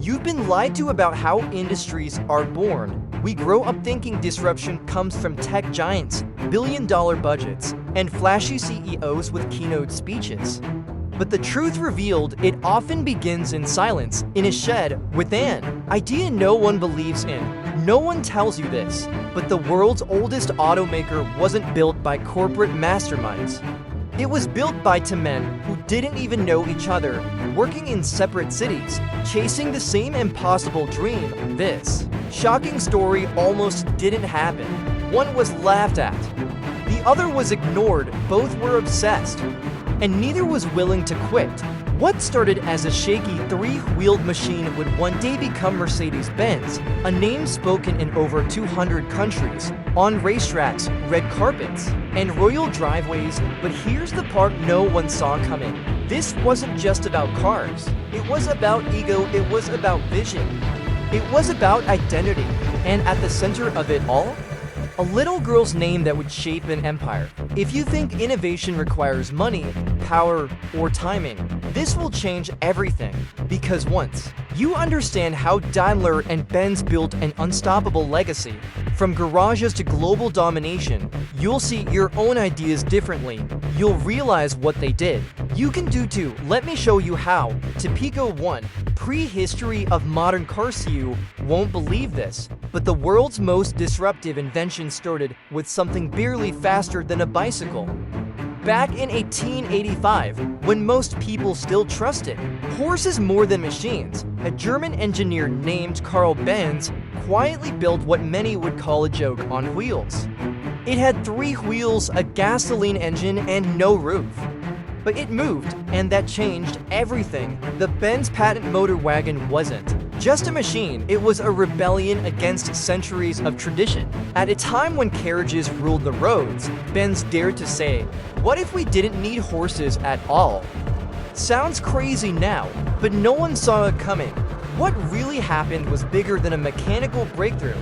You've been lied to about how industries are born. We grow up thinking disruption comes from tech giants, billion-dollar budgets, and flashy CEOs with keynote speeches. But the truth revealed, it often begins in silence, in a shed, with an idea no one believes in. No one tells you this, but the world's oldest automaker wasn't built by corporate masterminds. It was built by two men who didn't even know each other, working in separate cities, chasing the same impossible dream. This shocking story almost didn't happen. One was laughed at. The other was ignored. Both were obsessed. And neither was willing to quit. What started as a shaky three-wheeled machine would one day become Mercedes-Benz, a name spoken in over 200 countries, on racetracks, red carpets, and royal driveways. But here's the part no one saw coming. This wasn't just about cars. It was about ego. It was about vision. It was about identity. And at the center of it all, a little girl's name that would shape an empire. If you think innovation requires money, power, or timing, this will change everything. Because once you understand how Daimler and Benz built an unstoppable legacy, from garages to global domination, you'll see your own ideas differently. You'll realize what they did. You can do too. Let me show you how. To Pico 1, prehistory of modern cars. You won't believe this, but the world's most disruptive invention started with something barely faster than a bicycle. Back in 1885, when most people still trusted horses more than machines, a German engineer named Karl Benz quietly built what many would call a joke on wheels. It had 3 wheels, a gasoline engine, and no roof. But it moved, and that changed everything. The Benz patent motor wagon wasn't just a machine, it was a rebellion against centuries of tradition. At a time when carriages ruled the roads, Benz dared to say, "What if we didn't need horses at all?" Sounds crazy now, but no one saw it coming. What really happened was bigger than a mechanical breakthrough.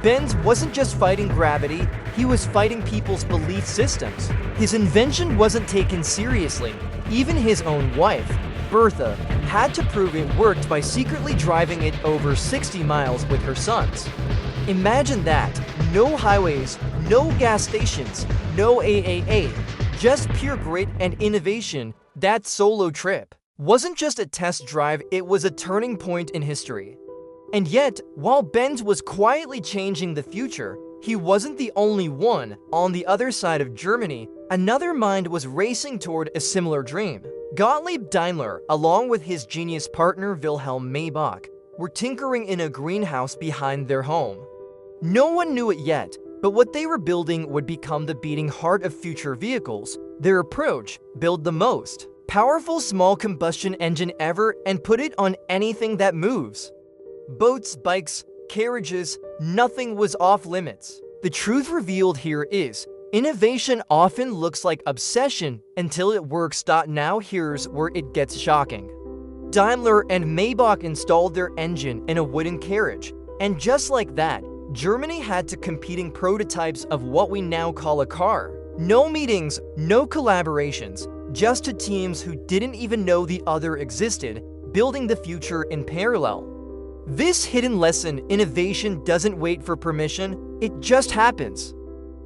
Benz wasn't just fighting gravity, he was fighting people's belief systems. His invention wasn't taken seriously. Even his own wife, Bertha, had to prove it worked by secretly driving it over 60 miles with her sons. Imagine that. No highways, no gas stations, no AAA. Just pure grit and innovation. That solo trip wasn't just a test drive, it was a turning point in history. And yet, while Benz was quietly changing the future, he wasn't the only one. On the other side of Germany, another mind was racing toward a similar dream. Gottlieb Daimler, along with his genius partner Wilhelm Maybach, were tinkering in a greenhouse behind their home. No one knew it yet, but what they were building would become the beating heart of future vehicles. Their approach: build the most powerful small combustion engine ever and put it on anything that moves. Boats, bikes, carriages, nothing was off limits. The truth revealed here is, innovation often looks like obsession until it works. Now here's where it gets shocking. Daimler and Maybach installed their engine in a wooden carriage, and just like that, Germany had to competing prototypes of what we now call a car. No meetings, no collaborations, just two teams who didn't even know the other existed, building the future in parallel. This hidden lesson: innovation doesn't wait for permission, it just happens.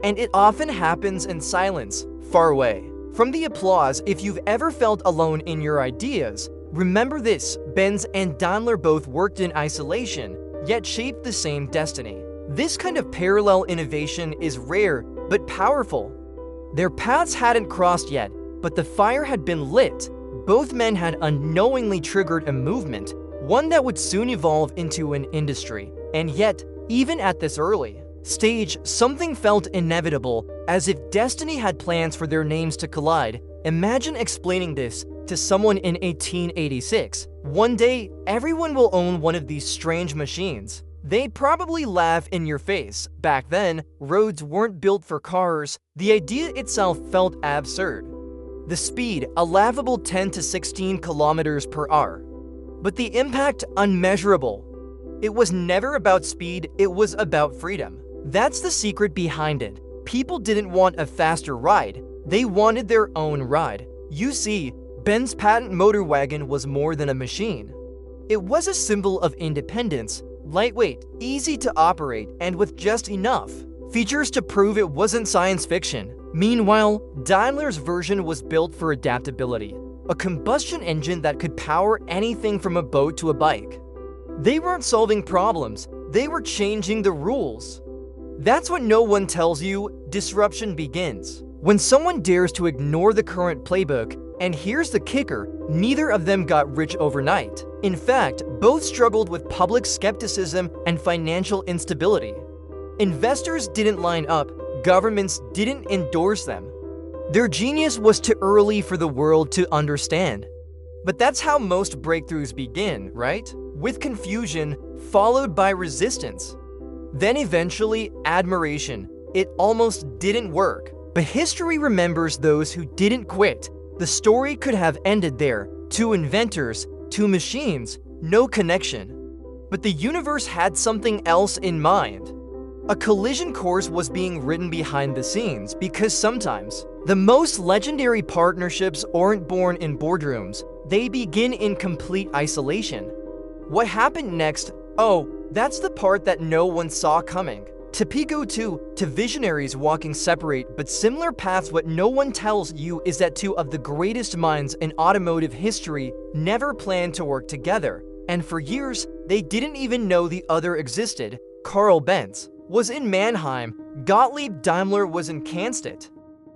And it often happens in silence, far away from the applause. If you've ever felt alone in your ideas, remember this: Benz and Daimler both worked in isolation, yet shaped the same destiny. This kind of parallel innovation is rare, but powerful. Their paths hadn't crossed yet, but the fire had been lit. Both men had unknowingly triggered a movement, one that would soon evolve into an industry. And yet, even at this early stage, something felt inevitable, as if destiny had plans for their names to collide. Imagine explaining this to someone in 1886. One day, everyone will own one of these strange machines. They'd probably laugh in your face. Back then, roads weren't built for cars. The idea itself felt absurd. The speed, a laughable 10 to 16 kilometers per hour. But the impact, unmeasurable. It was never about speed, it was about freedom. That's the secret behind it. People didn't want a faster ride, they wanted their own ride. You see, Ben's patent motor wagon was more than a machine. It was a symbol of independence, lightweight, easy to operate, and with just enough features to prove it wasn't science fiction. Meanwhile, Daimler's version was built for adaptability, a combustion engine that could power anything from a boat to a bike. They weren't solving problems, they were changing the rules. That's what no one tells you. Disruption begins when someone dares to ignore the current playbook. And here's the kicker, neither of them got rich overnight. In fact, both struggled with public skepticism and financial instability. Investors didn't line up, governments didn't endorse them. Their genius was too early for the world to understand. But that's how most breakthroughs begin, right? With confusion, followed by resistance. Then eventually, admiration. It almost didn't work. But history remembers those who didn't quit. The story could have ended there. Two inventors, two machines, no connection. But the universe had something else in mind. A collision course was being written behind the scenes because sometimes the most legendary partnerships aren't born in boardrooms, they begin in complete isolation. What happened next? Oh, that's the part that no one saw coming. Topico 2 to visionaries walking separate but similar paths. What no one tells you is that two of the greatest minds in automotive history never planned to work together. And for years, they didn't even know the other existed. Karl Benz was in Mannheim, Gottlieb Daimler was in Cannstatt.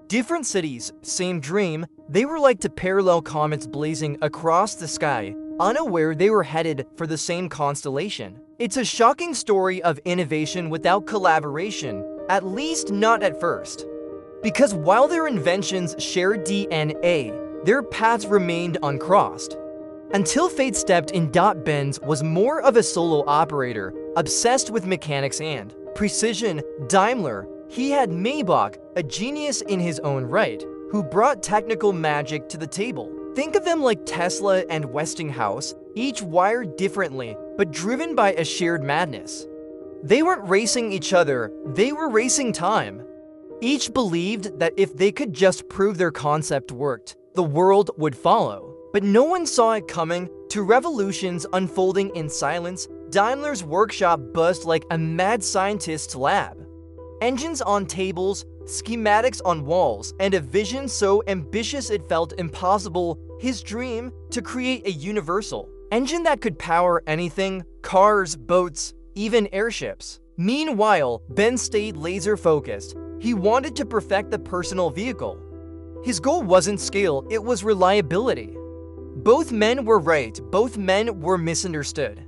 Different cities, same dream. They were like two parallel comets blazing across the sky, unaware they were headed for the same constellation. It's a shocking story of innovation without collaboration, at least not at first. Because while their inventions shared DNA, their paths remained uncrossed. Until fate stepped in. Benz was more of a solo operator, obsessed with mechanics and precision. Daimler, he had Maybach, a genius in his own right, who brought technical magic to the table. Think of them like Tesla and Westinghouse, each wired differently, but driven by a shared madness. They weren't racing each other, they were racing time. Each believed that if they could just prove their concept worked, the world would follow. But no one saw it coming. Two revolutions unfolding in silence. Daimler's workshop buzzed like a mad scientist's lab. Engines on tables, schematics on walls, and a vision so ambitious it felt impossible. His dream to create a universal engine that could power anything, cars, boats, even airships. Meanwhile, Benz stayed laser-focused. He wanted to perfect the personal vehicle. His goal wasn't scale, it was reliability. Both men were right, both men were misunderstood.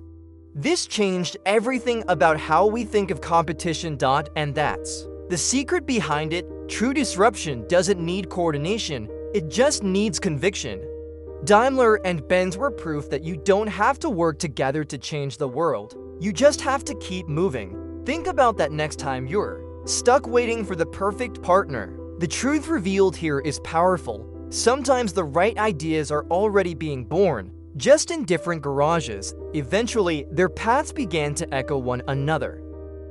This changed everything about how we think of competition. And that's the secret behind it. True disruption doesn't need coordination, it just needs conviction. Daimler and Benz were proof that you don't have to work together to change the world. You just have to keep moving. Think about that next time you're stuck waiting for the perfect partner. The truth revealed here is powerful. Sometimes the right ideas are already being born, just in different garages. Eventually, their paths began to echo one another.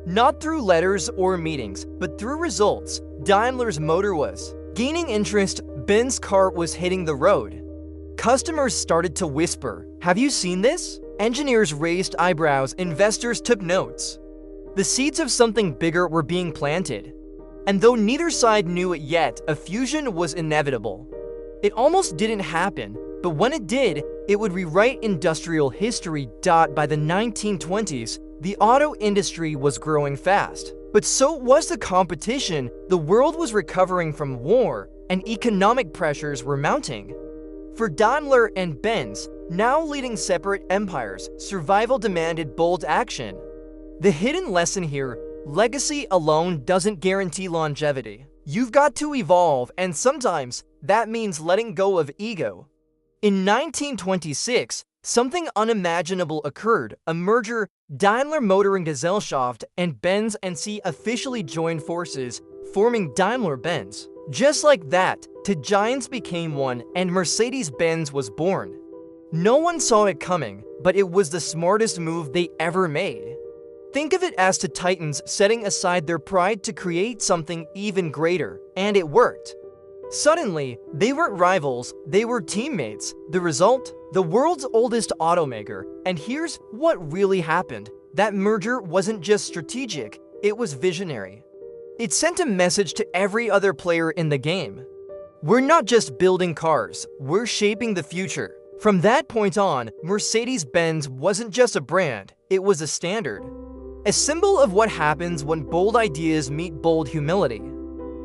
Not through letters or meetings, but through results. Daimler's motor was gaining interest, Benz's car was hitting the road. Customers started to whisper, "Have you seen this?" Engineers raised eyebrows, investors took notes. The seeds of something bigger were being planted. And though neither side knew it yet, a fusion was inevitable. It almost didn't happen, but when it did, it would rewrite industrial history. By the 1920s, the auto industry was growing fast. But so was the competition. The world was recovering from war, and economic pressures were mounting. For Daimler and Benz, now leading separate empires, survival demanded bold action. The hidden lesson here: legacy alone doesn't guarantee longevity. You've got to evolve, and sometimes that means letting go of ego. In 1926, something unimaginable occurred. A merger. Daimler Motoren Gesellschaft and Benz and C officially joined forces, forming Daimler-Benz. Just like that, two giants became one, and Mercedes-Benz was born. No one saw it coming, but it was the smartest move they ever made. Think of it as two titans setting aside their pride to create something even greater, and it worked. Suddenly, they weren't rivals, they were teammates. The result? the world's oldest automaker, and here's what really happened. That merger wasn't just strategic, it was visionary. It sent a message to every other player in the game. We're not just building cars, we're shaping the future. From that point on, Mercedes-Benz wasn't just a brand, it was a standard. A symbol of what happens when bold ideas meet bold humility.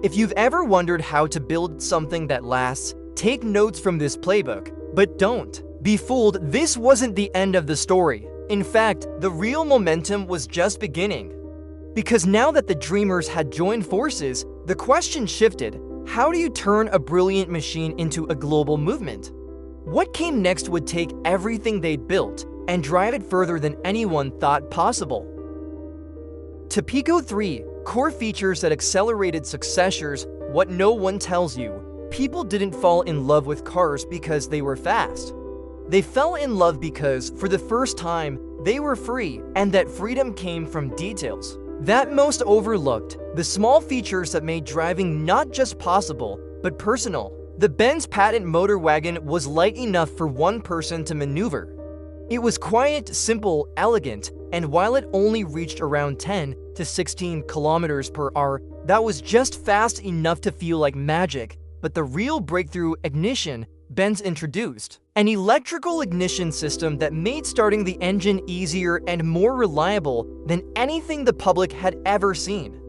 If you've ever wondered how to build something that lasts, take notes from this playbook. But don't be fooled, this wasn't the end of the story. In fact, the real momentum was just beginning. Because now that the dreamers had joined forces, the question shifted: how do you turn a brilliant machine into a global movement? What came next would take everything they'd built and drive it further than anyone thought possible. Pico 3, core features that accelerated successors. What no one tells you: people didn't fall in love with cars because they were fast. They fell in love because, for the first time, they were free, and that freedom came from details that most overlooked, the small features that made driving not just possible, but personal. The Benz patent motor wagon was light enough for one person to maneuver. It was quiet, simple, elegant, and while it only reached around 10 to 16 kilometers per hour, that was just fast enough to feel like magic. But the real breakthrough: ignition. Benz introduced an electrical ignition system that made starting the engine easier and more reliable than anything the public had ever seen.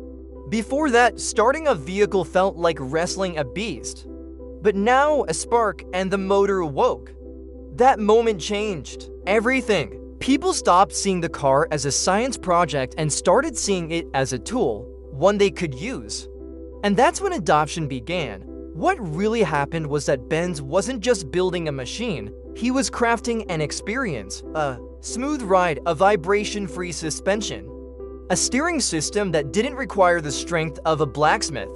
Before that, starting a vehicle felt like wrestling a beast. But now, a spark and the motor awoke. That moment changed everything. People stopped seeing the car as a science project and started seeing it as a tool, one they could use. And that's when adoption began. What really happened was that Benz wasn't just building a machine, he was crafting an experience, a smooth ride, a vibration-free suspension, a steering system that didn't require the strength of a blacksmith.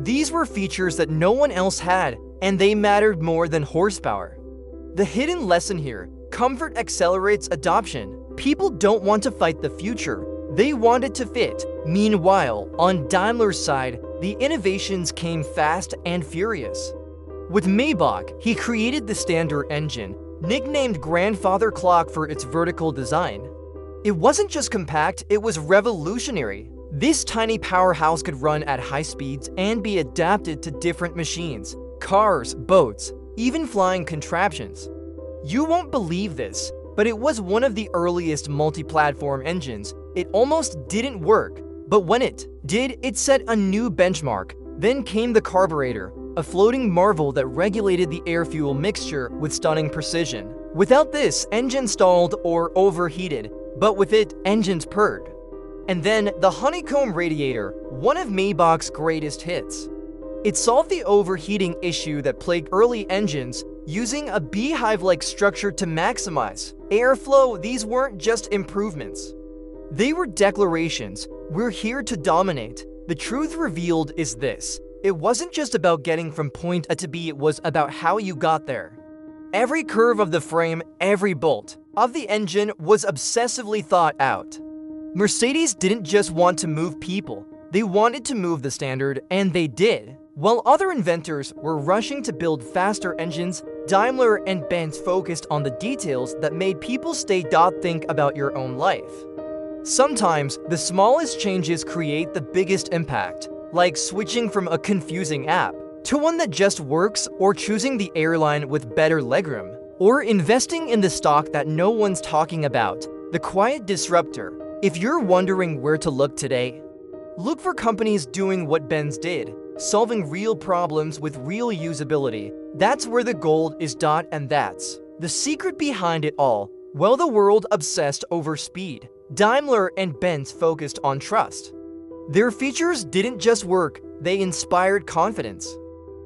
These were features that no one else had, and they mattered more than horsepower. The hidden lesson here: comfort accelerates adoption. People don't want to fight the future, they want it to fit. Meanwhile, on Daimler's side, the innovations came fast and furious. With Maybach, he created the Standard engine, nicknamed Grandfather Clock for its vertical design. It wasn't just compact, it was revolutionary. This tiny powerhouse could run at high speeds and be adapted to different machines, cars, boats, even flying contraptions. You won't believe this, but it was one of the earliest multi-platform engines. It almost didn't work, but when it did, it set a new benchmark. Then came the carburetor, a floating marvel that regulated the air-fuel mixture with stunning precision. Without this, engine stalled or overheated, but with it, engines purred. And then the honeycomb radiator, one of Maybach's greatest hits. It solved the overheating issue that plagued early engines, using a beehive-like structure to maximize airflow. These weren't just improvements. They were declarations: we're here to dominate. The truth revealed is this: it wasn't just about getting from point A to B, it was about how you got there. Every curve of the frame, every bolt of the engine was obsessively thought out. Mercedes didn't just want to move people, they wanted to move the standard, and they did. While other inventors were rushing to build faster engines, Daimler and Benz focused on the details that made people stay. Think about your own life. Sometimes, the smallest changes create the biggest impact, like switching from a confusing app to one that just works, or choosing the airline with better legroom, or investing in the stock that no one's talking about, the quiet disruptor. If you're wondering where to look today, look for companies doing what Benz did, solving real problems with real usability. That's where the gold is. And that's the secret behind it all. While the world obsessed over speed, Daimler and Benz focused on trust. Their features didn't just work, they inspired confidence.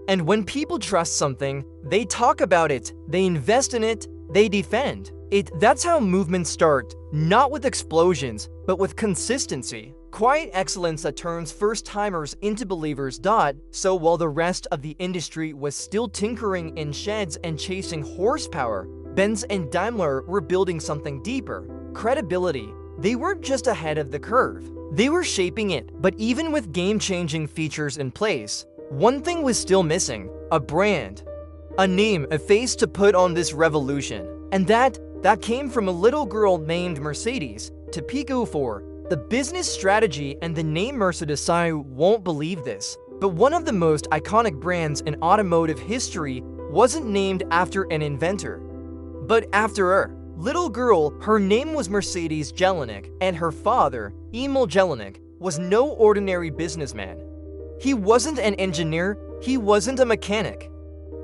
And when people trust something, they talk about it, they invest in it, they defend it. That's how movements start, not with explosions, but with consistency. Quiet excellence that turns first-timers into believers. So while the rest of the industry was still tinkering in sheds and chasing horsepower, Benz and Daimler were building something deeper: credibility. They weren't just ahead of the curve, they were shaping it. But even with game-changing features in place, one thing was still missing: a brand. A name, a face to put on this revolution. And that came from a little girl named Mercedes to Pico 4. The business strategy and the name Mercedes, I won't believe this, but one of the most iconic brands in automotive history wasn't named after an inventor, but after her. Little girl, her name was Mercedes Jelinek, and her father, Emil Jelinek, was no ordinary businessman. He wasn't an engineer, he wasn't a mechanic.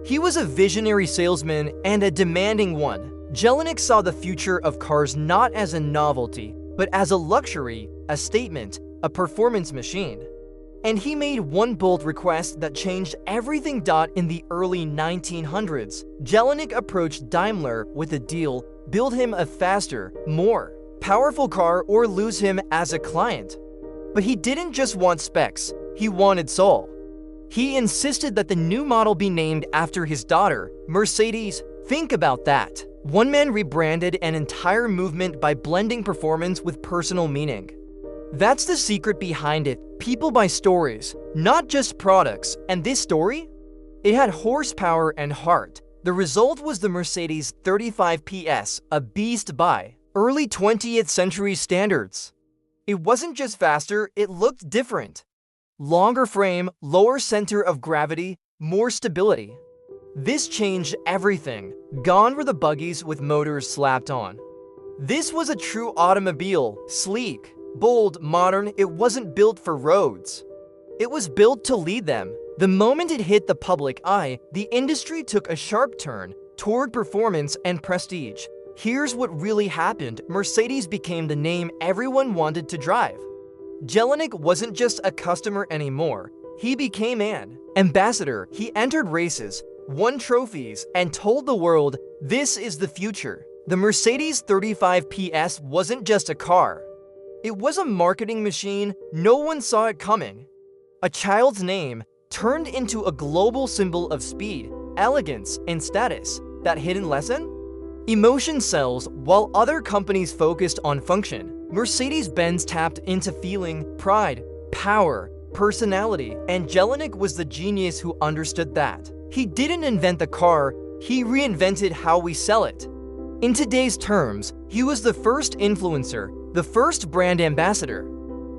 He was a visionary salesman and a demanding one. Jelinek saw the future of cars not as a novelty, but as a luxury, a statement, a performance machine. And he made one bold request that changed everything. In the early 1900s, Jelinek approached Daimler with a deal: build him a faster, more powerful car or lose him as a client. But he didn't just want specs, he wanted soul. He insisted that the new model be named after his daughter, Mercedes. Think about that. One man rebranded an entire movement by blending performance with personal meaning. That's the secret behind it. People buy stories, not just products. And this story? It had horsepower and heart. The result was the Mercedes 35 PS, a beast by early 20th century standards. It wasn't just faster, it looked different. Longer frame, lower center of gravity, more stability. This changed everything. Gone were the buggies with motors slapped on. This was a true automobile, sleek, bold, modern. It wasn't built for roads. It was built to lead them. The moment it hit the public eye, the industry took a sharp turn toward performance and prestige. Here's what really happened. Mercedes became the name everyone wanted to drive. Jelinek wasn't just a customer anymore. He became an ambassador. He entered races, won trophies, and told the world, this is the future. The Mercedes 35 PS wasn't just a car. It was a marketing machine. No one saw it coming. A child's name turned into a global symbol of speed, elegance, and status. That hidden lesson? Emotion sells. While other companies focused on function, Mercedes-Benz tapped into feeling, pride, power, personality, and Jelinek was the genius who understood that. He didn't invent the car, he reinvented how we sell it. In today's terms, he was the first influencer, the first brand ambassador,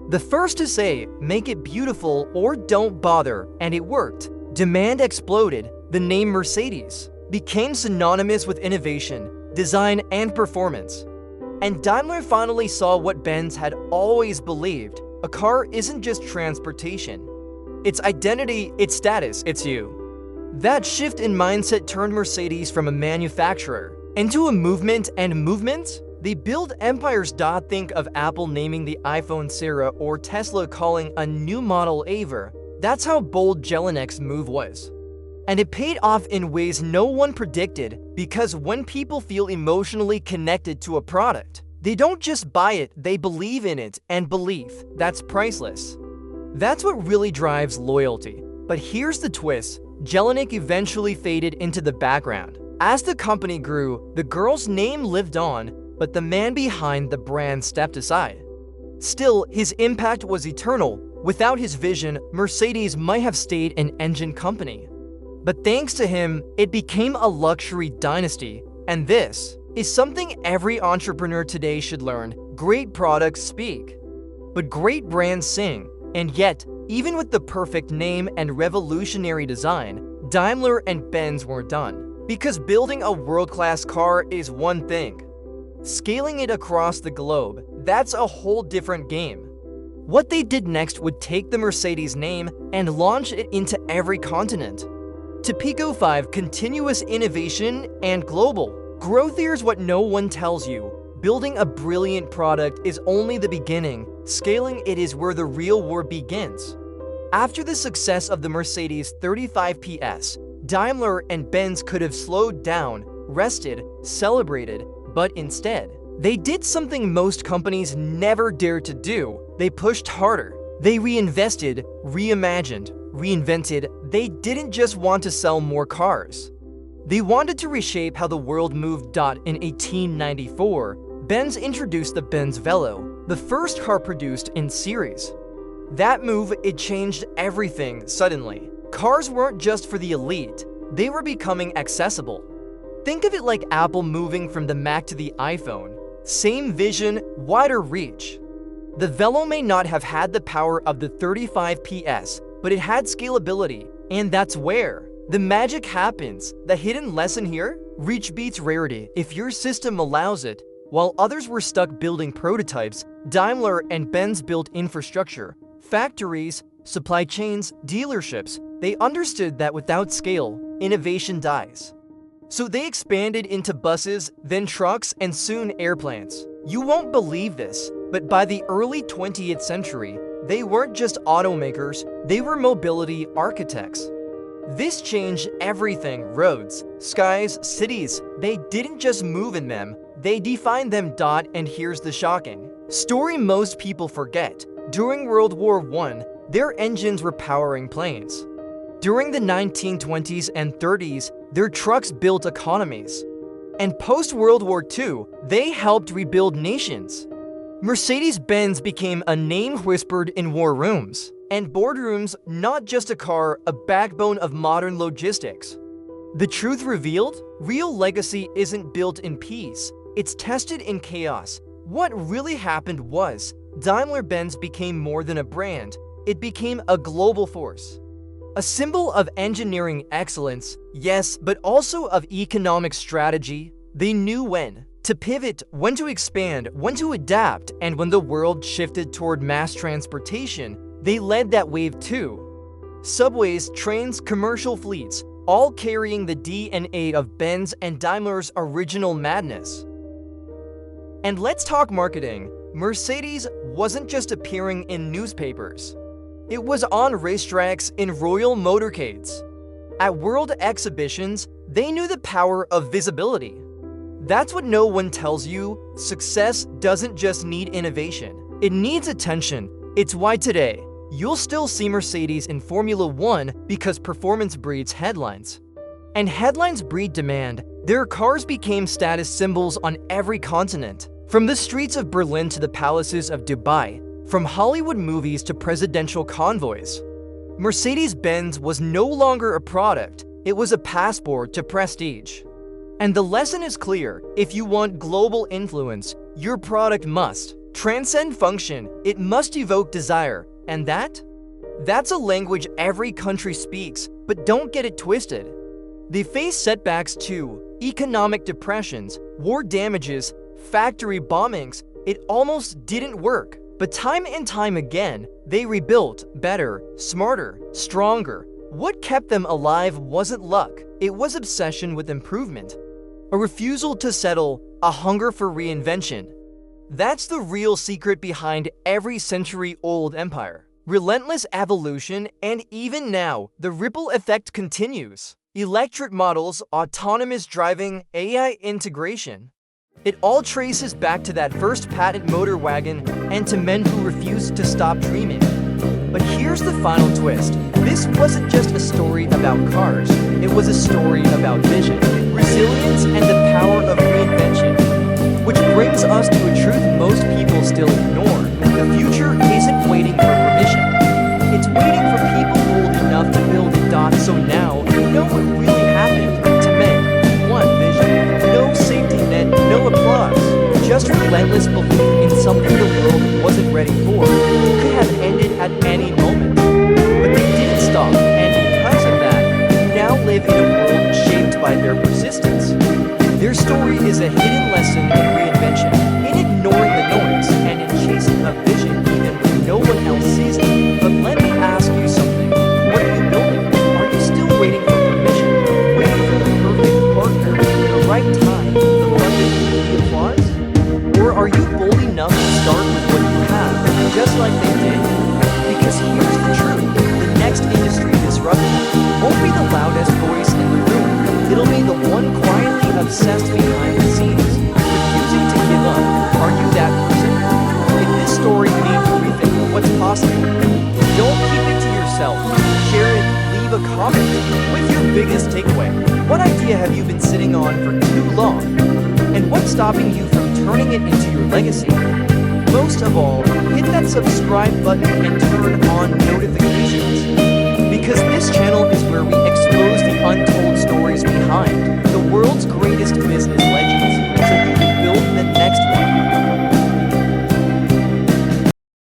the first to say, make it beautiful or don't bother, and it worked. Demand exploded. The name Mercedes became synonymous with innovation, design, and performance. And Daimler finally saw what Benz had always believed. A car isn't just transportation. It's identity, it's status, it's you. That shift in mindset turned Mercedes from a manufacturer into a movement, and movements? They build empires. Think of Apple naming the iPhone Sarah or Tesla calling a new model Ava. That's how bold Jelinek's move was. And it paid off in ways no one predicted, because when people feel emotionally connected to a product, they don't just buy it, they believe in it, and belief, that's priceless. That's what really drives loyalty. But here's the twist. Jelinek eventually faded into the background. As the company grew, the girl's name lived on, but the man behind the brand stepped aside. Still, his impact was eternal. Without his vision, Mercedes might have stayed an engine company. But thanks to him, it became a luxury dynasty. And this is something every entrepreneur today should learn. Great products speak, but great brands sing. And yet, even with the perfect name and revolutionary design, Daimler and Benz weren't done. Because building a world-class car is one thing. Scaling it across the globe, that's a whole different game. What they did next would take the Mercedes name and launch it into every continent. To Pico 5, continuous innovation and global growth. Here's what no one tells you. Building a brilliant product is only the beginning. Scaling it is where the real war begins. After the success of the Mercedes 35 PS, Daimler and Benz could have slowed down, rested, celebrated, but instead, they did something most companies never dared to do. They pushed harder. They reinvested, reimagined, reinvented. They didn't just want to sell more cars. They wanted to reshape how the world moved. In 1894, Benz introduced the Benz Velo, the first car produced in series. That move, it changed everything suddenly. Cars weren't just for the elite, they were becoming accessible. Think of it like Apple moving from the Mac to the iPhone. Same vision, wider reach. The Velo may not have had the power of the 35 PS, but it had scalability, and that's where the magic happens. The hidden lesson here? Reach beats rarity if your system allows it. While others were stuck building prototypes, Daimler and Benz built infrastructure, factories, supply chains, dealerships. They understood that without scale, innovation dies. So they expanded into buses, then trucks, and soon airplanes. You won't believe this, but by the early 20th century, they weren't just automakers, they were mobility architects. This changed everything: roads, skies, cities. They didn't just move in them, they defined them. And here's the shocking story most people forget. During World War I, their engines were powering planes. During the 1920s and 30s, their trucks built economies. And post-World War II, they helped rebuild nations. Mercedes-Benz became a name whispered in war rooms and boardrooms, not just a car, a backbone of modern logistics. The truth revealed? Real legacy isn't built in peace, it's tested in chaos. What really happened was, Daimler-Benz became more than a brand, it became a global force. A symbol of engineering excellence, yes, but also of economic strategy. They knew when to pivot, when to expand, when to adapt, and when the world shifted toward mass transportation, they led that wave too. Subways, trains, commercial fleets, all carrying the DNA of Benz and Daimler's original madness. And let's talk marketing. Mercedes wasn't just appearing in newspapers. It was on racetracks in royal motorcades. At world exhibitions, they knew the power of visibility. That's what no one tells you. Success doesn't just need innovation, it needs attention. It's why today, you'll still see Mercedes in Formula One because performance breeds headlines. And headlines breed demand. Their cars became status symbols on every continent. From the streets of Berlin to the palaces of Dubai, from Hollywood movies to presidential convoys. Mercedes-Benz was no longer a product, it was a passport to prestige. And the lesson is clear: if you want global influence, your product must transcend function, it must evoke desire. And that's a language every country speaks, but don't get it twisted. They face setbacks too: economic depressions, war damages, factory bombings. It almost didn't work. But time and time again, they rebuilt better, smarter, stronger. What kept them alive wasn't luck, it was obsession with improvement. A refusal to settle, a hunger for reinvention. That's the real secret behind every century-old empire. Relentless evolution, and even now, the ripple effect continues. Electric models, autonomous driving, AI integration. It all traces back to that first patent motor wagon and to men who refused to stop dreaming. But here's the final twist. This wasn't just a story about cars. It was a story about vision, resilience, and the power of reinvention. Which brings us to a truth most people still ignore. The future isn't waiting for permission. It's waiting for people bold enough to build it. So now, you know what really happened to men. One vision, no safety net, no applause. Just relentless belief in something the world wasn't ready for. It could have ended at any moment. But they didn't stop, and because of that, they now live in a world shaped by their persistence. Their story is a hidden lesson in reinvention, in ignoring the noise, and in chasing a vision even when no one else sees it. But let me ask you something. What are you building? Are you still waiting for permission? Waiting for the perfect partner, the right time, the budget, the applause? Or are you bold enough to start with what you have, just like they did? Because here's the truth. The next industry disruption won't be the loudest voice in the room. It'll be the one quietly obsessed behind the scenes, refusing to give up. Are you that person? If this story made you rethink what's possible, don't keep it to yourself. Share it, leave a comment with your biggest takeaway. What idea have you been sitting on for too long? And what's stopping you from turning it into your legacy? Most of all, hit that subscribe button and turn on notifications. Because this channel is where we expose the untold stories behind the world's greatest